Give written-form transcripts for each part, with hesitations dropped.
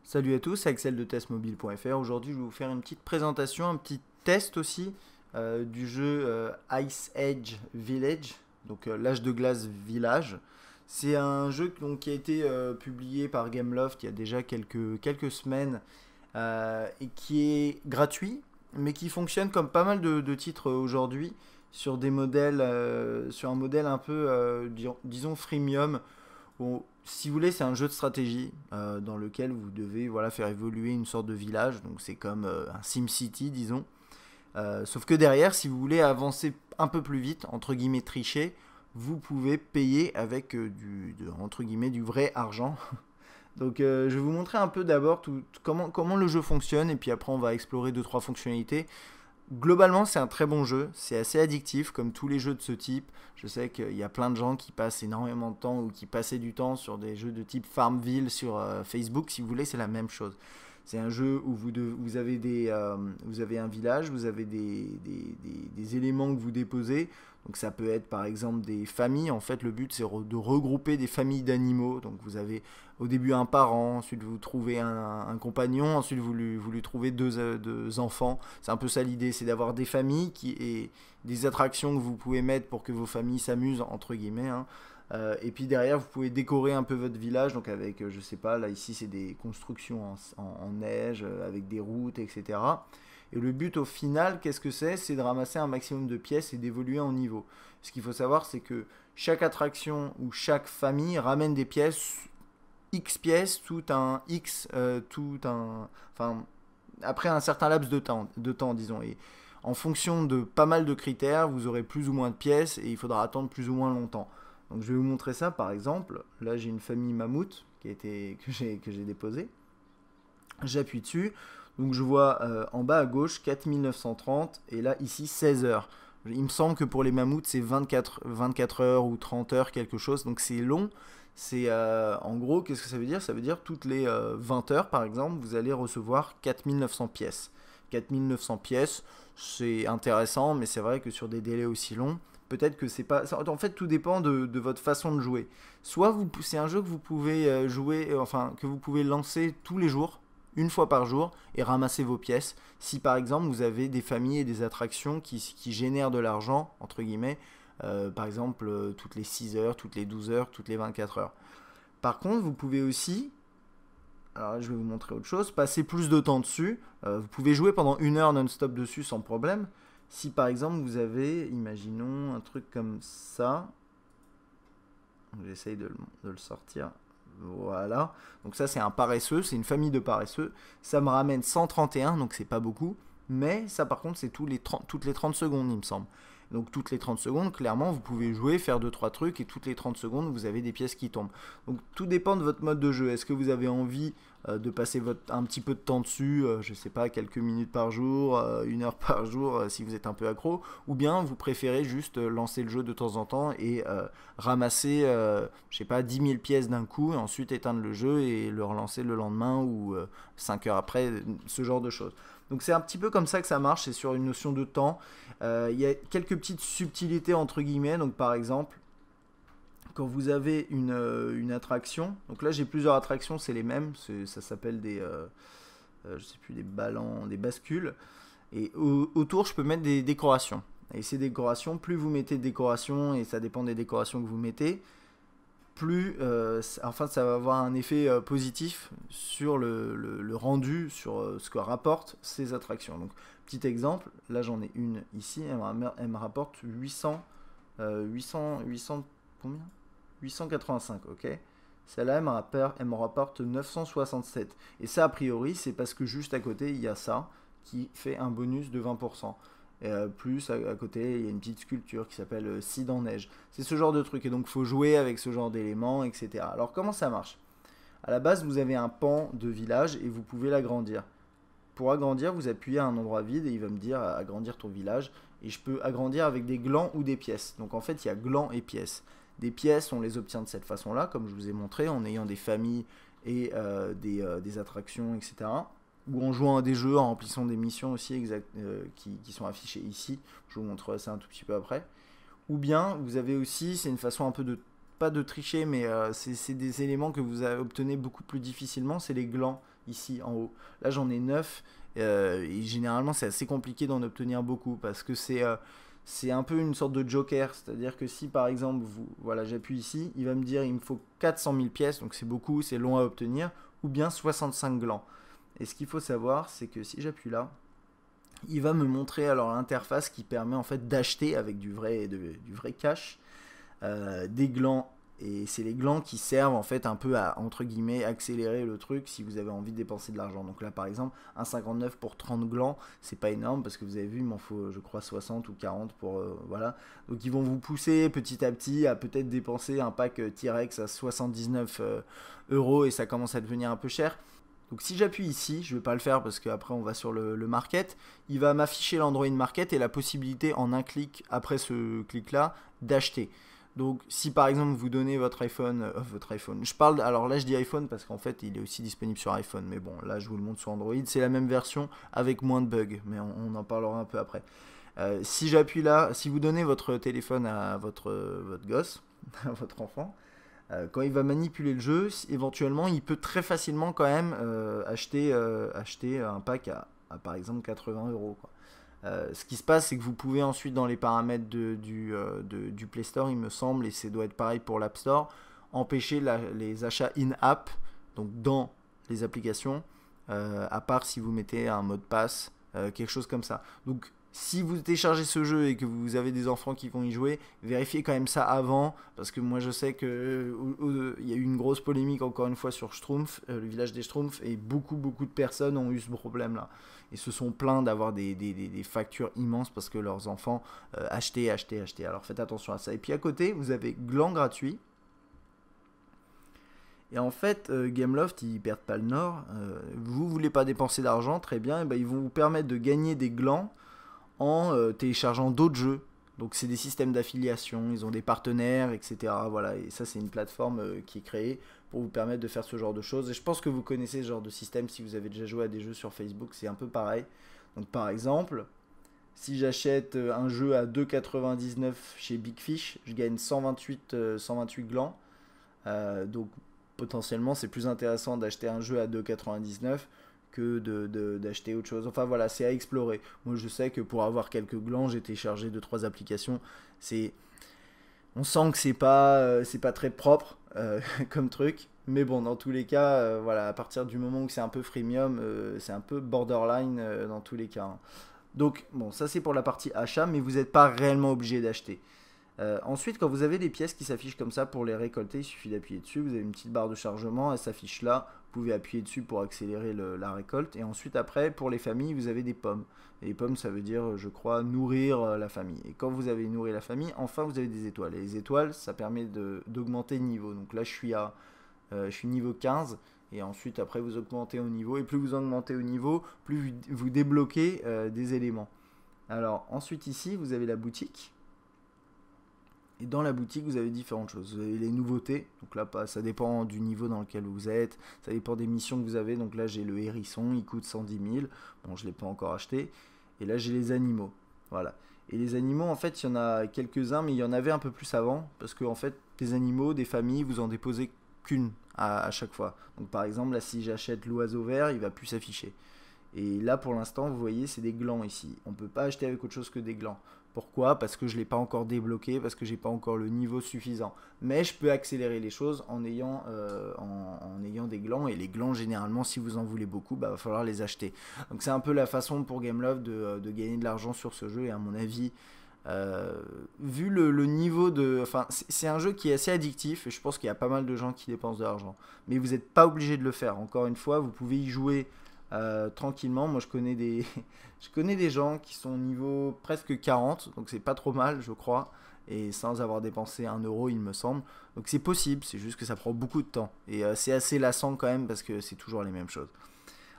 Salut à tous, Axel de testmobile.fr. Aujourd'hui, je vais vous faire une petite présentation, un petit test aussi du jeu Ice Age Village, donc l'âge de glace village. C'est un jeu donc, qui a été publié par Gameloft il y a déjà quelques semaines et qui est gratuit, mais qui fonctionne comme pas mal de titres aujourd'hui sur des modèles, sur un modèle un peu, disons, freemium. Bon, si vous voulez, c'est un jeu de stratégie dans lequel vous devez voilà, faire évoluer une sorte de village. Donc c'est comme un SimCity, disons. Sauf que derrière, si vous voulez avancer un peu plus vite, entre guillemets tricher, vous pouvez payer avec entre guillemets, du vrai argent. Donc je vais vous montrer un peu d'abord comment le jeu fonctionne et puis après on va explorer deux trois fonctionnalités. Globalement, c'est un très bon jeu, c'est assez addictif comme tous les jeux de ce type. Je sais qu'il y a plein de gens qui passent énormément de temps ou qui passaient du temps sur des jeux de type Farmville sur Facebook. Si vous voulez, c'est la même chose. C'est un jeu où vous avez, vous avez un village, vous avez des éléments que vous déposez. Donc ça peut être par exemple des familles. En fait, le but c'est de regrouper des familles d'animaux. Donc vous avez au début un parent, ensuite vous trouvez un compagnon, ensuite vous lui trouvez deux enfants. C'est un peu ça l'idée, c'est d'avoir des familles et des attractions que vous pouvez mettre pour que vos familles s'amusent, entre guillemets, hein. Et puis derrière, vous pouvez décorer un peu votre village, donc avec, je sais pas, là ici c'est des constructions en neige, avec des routes, etc. Et le but au final, qu'est-ce que c'est? C'est de ramasser un maximum de pièces et d'évoluer en niveau. Ce qu'il faut savoir, c'est que chaque attraction ou chaque famille ramène des pièces, X pièces, enfin, après un certain laps de temps, disons. Et en fonction de pas mal de critères, vous aurez plus ou moins de pièces et il faudra attendre plus ou moins longtemps. Donc je vais vous montrer ça par exemple. Là j'ai une famille mammouth que j'ai déposée. J'appuie dessus. Donc je vois en bas à gauche 4930 et là ici 16 heures. Il me semble que pour les mammouths c'est 24 heures ou 30 heures quelque chose. Donc c'est long. C'est en gros, qu'est-ce que ça veut dire? Ça veut dire toutes les 20 heures par exemple, vous allez recevoir 4900 pièces. 4900 pièces, c'est intéressant, mais c'est vrai que sur des délais aussi longs, peut-être que c'est pas. En fait, tout dépend de votre façon de jouer. Soit c'est un jeu que vous pouvez jouer, enfin, que vous pouvez lancer tous les jours, une fois par jour, et ramasser vos pièces. Si par exemple vous avez des familles et des attractions qui génèrent de l'argent, entre guillemets, par exemple toutes les 6 heures, toutes les 12 heures, toutes les 24 heures. Par contre, vous pouvez aussi, alors là, je vais vous montrer autre chose, passer plus de temps dessus. Vous pouvez jouer pendant une heure non-stop dessus sans problème. Si par exemple vous avez, imaginons un truc comme ça, j'essaye de le sortir, voilà, donc ça c'est un paresseux, c'est une famille de paresseux, ça me ramène 131, donc c'est pas beaucoup, mais ça par contre c'est toutes les 30 secondes il me semble. Donc toutes les 30 secondes, clairement, vous pouvez jouer, faire deux trois trucs, et toutes les 30 secondes, vous avez des pièces qui tombent. Donc tout dépend de votre mode de jeu. Est-ce que vous avez envie de passer un petit peu de temps dessus, je sais pas, quelques minutes par jour, une heure par jour, si vous êtes un peu accro, ou bien vous préférez juste lancer le jeu de temps en temps et ramasser, je sais pas, 10 000 pièces d'un coup, et ensuite éteindre le jeu et le relancer le lendemain ou 5 heures après, ce genre de choses. Donc c'est un petit peu comme ça que ça marche, c'est sur une notion de temps. Il y a quelques petites subtilités entre guillemets, donc par exemple, quand vous avez une attraction, donc là j'ai plusieurs attractions, c'est les mêmes, ça s'appelle je sais plus, des ballons, des bascules, et autour je peux mettre des décorations. Et ces décorations, plus vous mettez de décorations, et ça dépend des décorations que vous mettez, plus enfin ça va avoir un effet positif sur le rendu, sur ce que rapportent ces attractions. Donc petit exemple, là j'en ai une ici, elle me rapporte 800 combien 885, ok. Celle-là elle me rapporte 967. Et ça a priori c'est parce que juste à côté il y a ça qui fait un bonus de 20%. Plus à côté il y a une petite sculpture qui s'appelle Cid en neige. C'est ce genre de truc et donc il faut jouer avec ce genre d'éléments, etc. Alors comment ça marche? À la base vous avez un pan de village et vous pouvez l'agrandir. Pour agrandir vous appuyez à un endroit vide et il va me dire agrandir ton village et je peux agrandir avec des glands ou des pièces. Donc en fait il y a glands et pièces. Des pièces on les obtient de cette façon là comme je vous ai montré en ayant des familles et des attractions, etc. Ou en jouant à des jeux, en remplissant des missions aussi qui sont affichées ici. Je vous montrerai ça un tout petit peu après. Ou bien, vous avez aussi, c'est une façon un peu pas de tricher, mais c'est des éléments que vous obtenez beaucoup plus difficilement, c'est les glands. ici en haut. Là j'en ai 9 et généralement c'est assez compliqué d'en obtenir beaucoup parce que c'est un peu une sorte de joker, c'est-à-dire que si par exemple voilà, j'appuie ici, il va me dire il me faut 400 000 pièces, donc c'est beaucoup, c'est long à obtenir, ou bien 65 glands. Et ce qu'il faut savoir, c'est que si j'appuie là, il va me montrer alors l'interface qui permet en fait d'acheter avec du vrai cash des glands. Et c'est les glands qui servent en fait un peu à, entre guillemets, accélérer le truc si vous avez envie de dépenser de l'argent. Donc là par exemple, 1,59 pour 30 glands, c'est pas énorme parce que vous avez vu, il m'en faut je crois 60 ou 40 pour... voilà. Donc ils vont vous pousser petit à petit à peut-être dépenser un pack T-Rex à 79 euros et ça commence à devenir un peu cher. Donc si j'appuie ici, je ne vais pas le faire parce qu'après on va sur le market, il va m'afficher l'Android Market et la possibilité en un clic, après ce clic là, d'acheter. Donc si par exemple vous donnez votre iPhone, je parle, alors là je dis iPhone parce qu'en fait il est aussi disponible sur iPhone, mais bon là je vous le montre sur Android, c'est la même version avec moins de bugs, mais on en parlera un peu après. Si j'appuie là, si vous donnez votre téléphone à votre gosse, à votre enfant, quand il va manipuler le jeu, éventuellement, il peut très facilement quand même acheter un pack par exemple 80 euros. Quoi. Ce qui se passe, c'est que vous pouvez ensuite dans les paramètres du Play Store, il me semble, et ça doit être pareil pour l'App Store, empêcher les achats in-app, donc dans les applications, à part si vous mettez un mot de passe, quelque chose comme ça. Donc si vous téléchargez ce jeu et que vous avez des enfants qui vont y jouer, vérifiez quand même ça avant, parce que moi je sais que il y a eu une grosse polémique encore une fois sur Schtroumpf, le village des Schtroumpfs, et beaucoup de personnes ont eu ce problème-là. Et se sont plaints d'avoir des factures immenses parce que leurs enfants achetaient. Alors faites attention à ça. Et puis à côté, vous avez Gland gratuit. Et en fait, Gameloft, ils perdent pas le nord. Vous voulez pas dépenser d'argent, très bien, et ben, ils vont vous permettre de gagner des glands en téléchargeant d'autres jeux. Donc c'est des systèmes d'affiliation, ils ont des partenaires, etc. Voilà, et ça c'est une plateforme qui est créée pour vous permettre de faire ce genre de choses. Et je pense que vous connaissez ce genre de système si vous avez déjà joué à des jeux sur Facebook, c'est un peu pareil. Donc par exemple, si j'achète un jeu à 2,99 chez Big Fish, je gagne 128 glands. Donc potentiellement c'est plus intéressant d'acheter un jeu à 2,99 que d'acheter autre chose. Enfin voilà, c'est à explorer. Moi je sais que pour avoir quelques glands, j'ai téléchargé 2-3 applications. On sent que c'est pas très propre comme truc. Mais bon, dans tous les cas, voilà, à partir du moment où c'est un peu freemium, c'est un peu borderline dans tous les cas. Hein. Donc bon, ça c'est pour la partie achat, mais vous n'êtes pas réellement obligé d'acheter. Ensuite, quand vous avez des pièces qui s'affichent comme ça pour les récolter, il suffit d'appuyer dessus. Vous avez une petite barre de chargement, elle s'affiche là. Vous pouvez appuyer dessus pour accélérer la récolte. Et ensuite, après, pour les familles, vous avez des pommes. Et les pommes, ça veut dire, je crois, nourrir la famille. Et quand vous avez nourri la famille, enfin, vous avez des étoiles. Et les étoiles, ça permet d'augmenter le niveau. Donc là, je suis niveau 15. Et ensuite, après, vous augmentez au niveau. Et plus vous augmentez au niveau, plus vous débloquez des éléments. Alors, ensuite, ici, vous avez la boutique. Et dans la boutique, vous avez différentes choses. Vous avez les nouveautés. Donc là, ça dépend du niveau dans lequel vous êtes. Ça dépend des missions que vous avez. Donc là, j'ai le hérisson. Il coûte 110 000. Bon, je ne l'ai pas encore acheté. Et là, j'ai les animaux. Voilà. Et les animaux, en fait, il y en a quelques-uns, mais il y en avait un peu plus avant. Parce que, en fait, des animaux, des familles, vous en déposez qu'une à chaque fois. Donc par exemple, là, si j'achète l'oiseau vert, il va plus s'afficher. Et là, pour l'instant, vous voyez, c'est des glands ici. On ne peut pas acheter avec autre chose que des glands. Pourquoi? Parce que je ne l'ai pas encore débloqué, parce que j'ai pas encore le niveau suffisant. Mais je peux accélérer les choses en ayant des glands. Et les glands, généralement, si vous en voulez beaucoup, bah, va falloir les acheter. Donc c'est un peu la façon pour Gameloft de gagner de l'argent sur ce jeu. Et à mon avis, vu le niveau de... Enfin, c'est un jeu qui est assez addictif. Et je pense qu'il y a pas mal de gens qui dépensent de l'argent. Mais vous n'êtes pas obligé de le faire. Encore une fois, vous pouvez y jouer tranquillement. Moi je connais des gens qui sont au niveau presque 40, donc c'est pas trop mal je crois, et sans avoir dépensé 1 euro il me semble, donc c'est possible, c'est juste que ça prend beaucoup de temps, et c'est assez lassant quand même parce que c'est toujours les mêmes choses.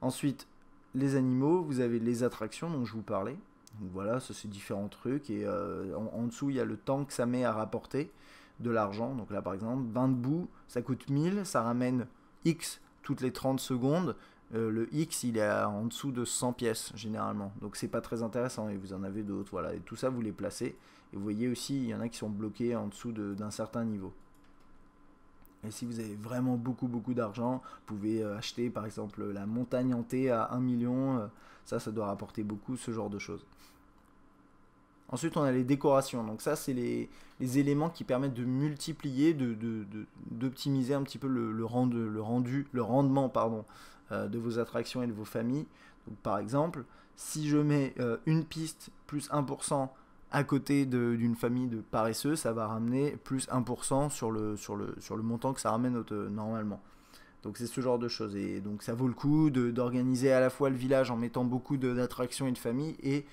Ensuite, les animaux, vous avez les attractions dont je vous parlais, donc voilà, ça c'est différents trucs, et en dessous il y a le temps que ça met à rapporter de l'argent, donc là par exemple 20 debout ça coûte 1000, ça ramène X toutes les 30 secondes. Le X il est en dessous de 100 pièces généralement, donc c'est pas très intéressant, et vous en avez d'autres, voilà, et tout ça vous les placez, et vous voyez aussi il y en a qui sont bloqués en dessous d'un certain niveau. Et si vous avez vraiment beaucoup d'argent, vous pouvez acheter par exemple la montagne hantée à 1 million. Ça doit rapporter beaucoup, ce genre de choses. Ensuite, on a les décorations. Donc ça, c'est les éléments qui permettent de multiplier, d'optimiser un petit peu le rendement pardon, de vos attractions et de vos familles. Donc, par exemple, si je mets une piste plus 1% à côté d'une famille de paresseux, ça va ramener plus 1% sur le montant que ça ramène normalement. Donc c'est ce genre de choses. Et donc ça vaut le coup d'organiser à la fois le village en mettant beaucoup d'attractions et de familles et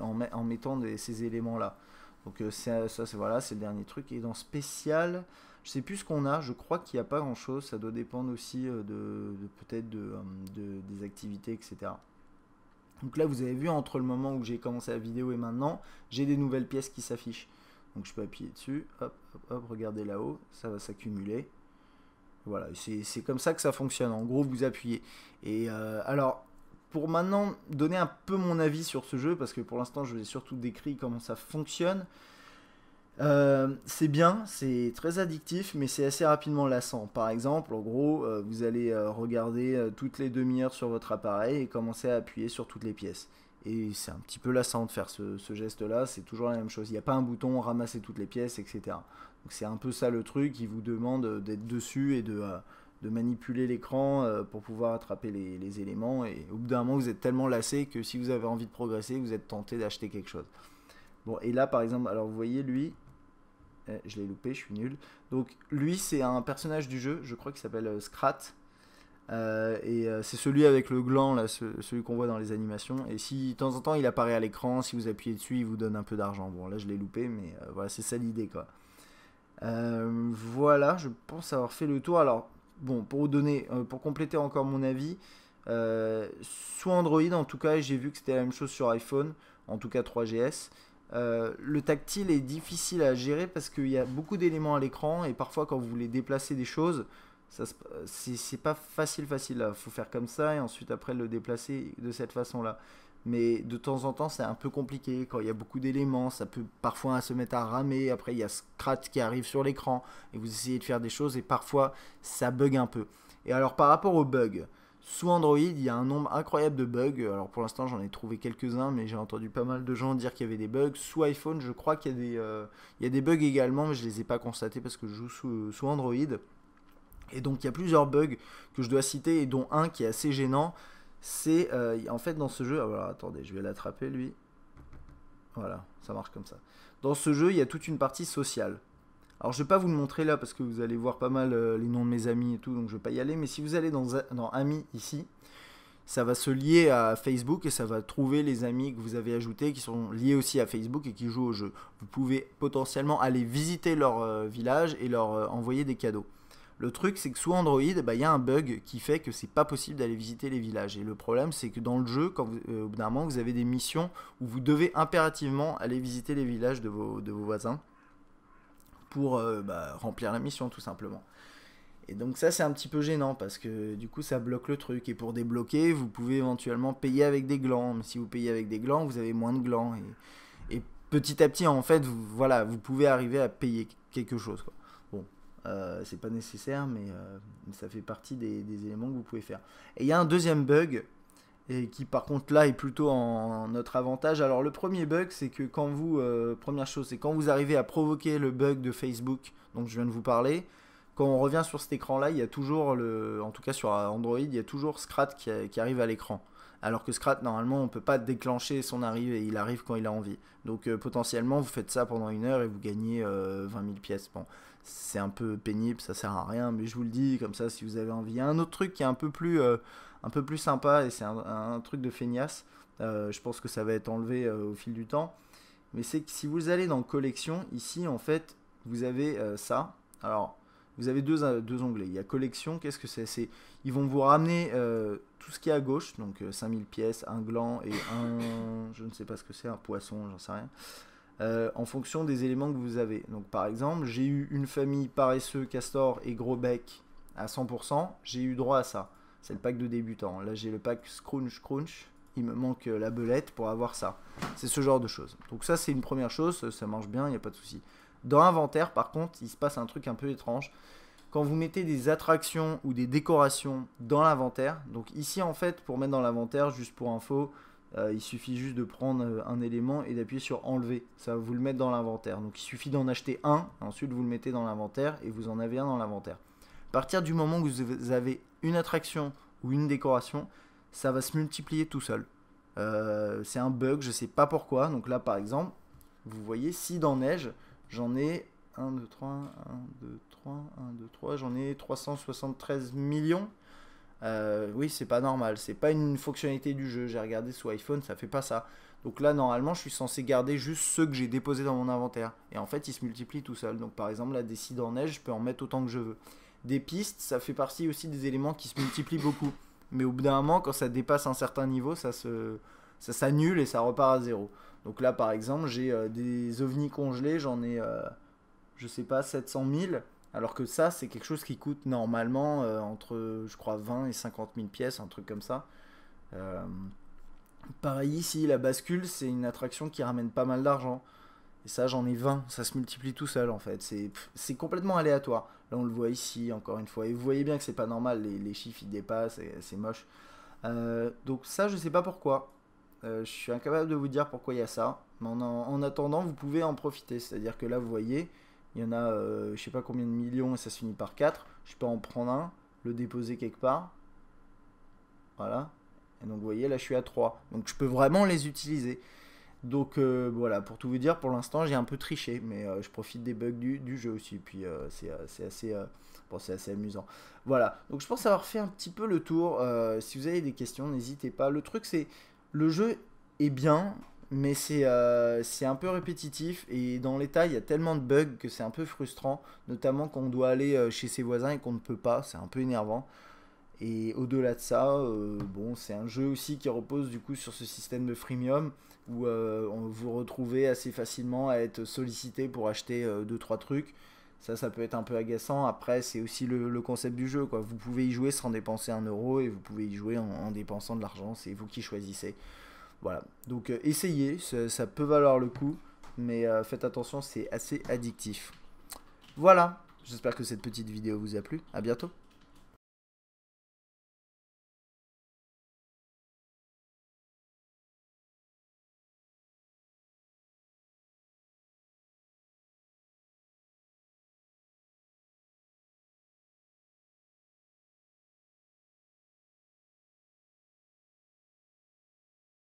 en mettant ces éléments-là. Donc ça c'est voilà, c'est le dernier truc. Et dans spécial, je sais plus ce qu'on a. Je crois qu'il n'y a pas grand-chose. Ça doit dépendre aussi peut-être des activités, etc. Donc là, vous avez vu, entre le moment où j'ai commencé la vidéo et maintenant, j'ai des nouvelles pièces qui s'affichent. Donc je peux appuyer dessus, hop, hop, hop, regardez là-haut, ça va s'accumuler. Voilà, c'est comme ça que ça fonctionne. En gros, vous appuyez. Et alors, pour maintenant donner un peu mon avis sur ce jeu, parce que pour l'instant, je vous ai surtout décrit comment ça fonctionne. C'est bien, c'est très addictif, mais c'est assez rapidement lassant. Par exemple, en gros, vous allez regarder toutes les demi-heures sur votre appareil et commencer à appuyer sur toutes les pièces. Et c'est un petit peu lassant de faire ce geste-là, c'est toujours la même chose. Il n'y a pas un bouton ramasser toutes les pièces, etc. Donc c'est un peu ça le truc, il vous demande d'être dessus et de manipuler l'écran pour pouvoir attraper les éléments. Et au bout d'un moment, vous êtes tellement lassé que si vous avez envie de progresser, vous êtes tenté d'acheter quelque chose. Bon, et là, par exemple, alors vous voyez, lui, je l'ai loupé, je suis nul. Donc lui, c'est un personnage du jeu, je crois qu'il s'appelle Scrat. C'est celui avec le gland, là, celui qu'on voit dans les animations. Et si de temps en temps il apparaît à l'écran, si vous appuyez dessus, il vous donne un peu d'argent. Bon, là je l'ai loupé, mais voilà, c'est ça l'idée, quoi. Voilà, je pense avoir fait le tour. Alors, bon, pour compléter encore mon avis, sous Android, en tout cas, j'ai vu que c'était la même chose sur iPhone, en tout cas 3GS. Le tactile est difficile à gérer parce qu'il y a beaucoup d'éléments à l'écran et parfois quand vous voulez déplacer des choses, c'est pas facile. Il faut faire comme ça et ensuite après le déplacer de cette façon-là. Mais de temps en temps, c'est un peu compliqué. Quand il y a beaucoup d'éléments, ça peut parfois se mettre à ramer. Après, il y a Scrat qui arrive sur l'écran et vous essayez de faire des choses et parfois ça bug un peu. Et alors, par rapport aux bugs, sous Android, il y a un nombre incroyable de bugs. Alors, pour l'instant, j'en ai trouvé quelques-uns, mais j'ai entendu pas mal de gens dire qu'il y avait des bugs. Sous iPhone, je crois qu'il y a des bugs également, mais je ne les ai pas constatés parce que je joue sous Android. Et donc, il y a plusieurs bugs que je dois citer et dont un qui est assez gênant. C'est en fait dans ce jeu, alors attendez, je vais l'attraper lui. Voilà, ça marche comme ça. Dans ce jeu, il y a toute une partie sociale. Alors je vais pas vous le montrer là parce que vous allez voir pas mal les noms de mes amis et tout, donc je vais pas y aller. Mais si vous allez dans Amis ici, ça va se lier à Facebook et ça va trouver les amis que vous avez ajoutés qui sont liés aussi à Facebook et qui jouent au jeu. Vous pouvez potentiellement aller visiter leur village et leur envoyer des cadeaux. Le truc, c'est que sous Android, bah, y a un bug qui fait que c'est pas possible d'aller visiter les villages. Et le problème, c'est que dans le jeu, au bout d'un moment, vous avez des missions où vous devez impérativement aller visiter les villages de vos voisins pour remplir la mission, tout simplement. Et donc ça, c'est un petit peu gênant parce que du coup, ça bloque le truc. Et pour débloquer, vous pouvez éventuellement payer avec des glands. Mais si vous payez avec des glands, vous avez moins de glands. Et petit à petit, en fait, vous pouvez arriver à payer quelque chose, quoi. Bon. C'est pas nécessaire, mais ça fait partie des éléments que vous pouvez faire. Et il y a un deuxième bug, et qui par contre là est plutôt en notre avantage. Alors le premier bug, c'est que première chose, c'est quand vous arrivez à provoquer le bug de Facebook, dont je viens de vous parler, quand on revient sur cet écran-là, il y a toujours, en tout cas sur Android, il y a toujours Scrat qui arrive à l'écran. Alors que Scrat, normalement, on ne peut pas déclencher son arrivée, il arrive quand il a envie. Donc potentiellement, vous faites ça pendant 1 heure et vous gagnez 20 000 pièces. Bon, c'est un peu pénible, ça sert à rien, mais je vous le dis comme ça si vous avez envie. Il y a un autre truc qui est un peu plus sympa et c'est un truc de feignasse. Je pense que ça va être enlevé au fil du temps. Mais c'est que si vous allez dans collection, ici en fait, vous avez ça. Alors, vous avez deux onglets. Il y a collection, qu'est-ce que c'est? Ils vont vous ramener tout ce qui est à gauche, donc 5000 pièces, un gland et je ne sais pas ce que c'est, un poisson, j'en sais rien. En fonction des éléments que vous avez. Donc par exemple, j'ai eu une famille paresseux, castor et gros bec à 100%, j'ai eu droit à ça. C'est le pack de débutant. Là j'ai le pack Scrunch Crunch, il me manque la belette pour avoir ça. C'est ce genre de choses. Donc ça c'est une première chose, ça marche bien, il n'y a pas de souci. Dans l'inventaire par contre, il se passe un truc un peu étrange. quand vous mettez des attractions ou des décorations dans l'inventaire, donc ici en fait pour mettre dans l'inventaire, juste pour info, il suffit juste de prendre un élément et d'appuyer sur enlever, ça va vous le mettre dans l'inventaire. Donc il suffit d'en acheter un, ensuite vous le mettez dans l'inventaire et vous en avez un dans l'inventaire. À partir du moment où vous avez une attraction ou une décoration, ça va se multiplier tout seul. C'est un bug, je sais pas pourquoi. Donc là par exemple, vous voyez, si dans neige, j'en ai 1, 2, 3, 1, 2, 3, 1, 2, 3, j'en ai 373 millions. Oui, c'est pas normal, c'est pas une fonctionnalité du jeu. J'ai regardé sur iPhone, ça fait pas ça. Donc là, normalement, je suis censé garder juste ceux que j'ai déposés dans mon inventaire. Et en fait, ils se multiplient tout seuls. Donc par exemple, là, des cides en neige, je peux en mettre autant que je veux. Des pistes, ça fait partie aussi des éléments qui se multiplient beaucoup. Mais au bout d'un moment, quand ça dépasse un certain niveau, ça s'annule et ça repart à zéro. Donc là, par exemple, j'ai des ovnis congelés, j'en ai, je sais pas, 700 000. Alors que ça, c'est quelque chose qui coûte normalement entre, je crois, 20 et 50 000 pièces, un truc comme ça. Pareil ici, la bascule, c'est une attraction qui ramène pas mal d'argent. Et ça, j'en ai 20, ça se multiplie tout seul en fait. C'est complètement aléatoire. Là, on le voit ici, encore une fois. Et vous voyez bien que c'est pas normal, les chiffres ils dépassent, c'est moche. Donc ça, je sais pas pourquoi. Je suis incapable de vous dire pourquoi il y a ça. Mais en attendant, vous pouvez en profiter. C'est-à-dire que là, vous voyez, il y en a je sais pas combien de millions et ça se finit par 4. Je peux en prendre un, le déposer quelque part. Voilà. Et donc vous voyez, là je suis à 3. Donc je peux vraiment les utiliser. Donc voilà, pour tout vous dire, pour l'instant j'ai un peu triché, mais je profite des bugs du jeu aussi. Puis c'est assez, bon, c'est assez amusant. Voilà, donc je pense avoir fait un petit peu le tour. Si vous avez des questions, n'hésitez pas. Le truc c'est, le jeu est bien, mais c'est un peu répétitif. Et dans l'état, il y a tellement de bugs que c'est un peu frustrant. Notamment quand on doit aller chez ses voisins et qu'on ne peut pas, c'est un peu énervant. Et au-delà de ça, bon, c'est un jeu aussi qui repose du coup sur ce système de freemium où on vous retrouvez assez facilement à être sollicité pour acheter 2-3 trucs. Ça peut être un peu agaçant. Après, c'est aussi le concept du jeu, quoi. Vous pouvez y jouer sans dépenser 1 € et vous pouvez y jouer en dépensant de l'argent. C'est vous qui choisissez. Voilà. Donc essayez, ça peut valoir le coup, mais faites attention, c'est assez addictif. Voilà. J'espère que cette petite vidéo vous a plu. À bientôt.